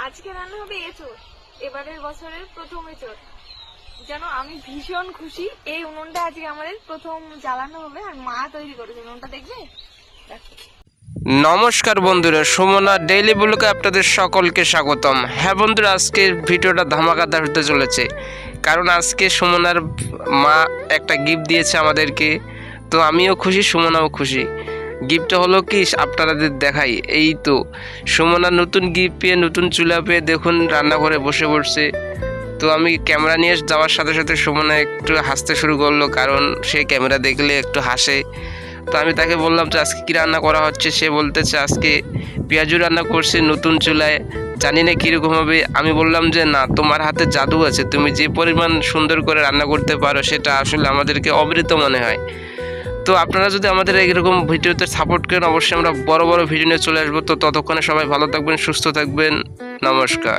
আজকে রান্না হবে এঁচোড়, এবারের বছরের প্রথম এঁচোড়। যেন আমি ভীষণ খুশি। এই উনুনটা আজকে আমাদের প্রথম জ্বালানো হবে, আর মা তৈরি করেছে। উনুনটা দেখবে, দেখো। নমস্কার বন্ধুরা, সুমনা ডেইলি ব্লগে আপনাদের সকলকে স্বাগতম। হ্যাঁ বন্ধুরা, আজকের ভিডিওটা ধামাকাদার হতে চলেছে, কারণ আজকে সুমনার মা একটা গিফট দিয়েছে আমাদেরকে। তো আমিও খুশি, সুমনাও খুশি। গিফটটা হলো কি আপনাদের দেখাই। এই তো সুমনার নতুন গিফট পেয়ে, নতুন চুলা পেয়ে দেখুন রান্না করে বসে পড়ছে। তো আমি ক্যামেরা নিয়ে যাওয়ার সাথে সাথে সুমনা একটু হাসতে শুরু করলো, কারণ সে ক্যামেরা দেখলে একটু হাসে। তো আমি তাকে বললাম যে আজকে কী রান্না করা হচ্ছে। সে বলতেছে আজকে পেঁয়াজু রান্না করছে নতুন চুলায়, জানি না কীরকম হবে। আমি বললাম যে না, তোমার হাতে জাদু আছে, তুমি যে পরিমাণ সুন্দর করে রান্না করতে পারো সেটা আসলে আমাদেরকে অমৃত মনে হয়। তো আপনারা যদি আমাদের এইরকম ভিডিওতে সাপোর্ট করেন, অবশ্যই আমরা বড় বড় ভিডিও নিয়ে চলে আসবো। তো ততক্ষণে সবাই ভালো থাকবেন, সুস্থ থাকবেন। নমস্কার।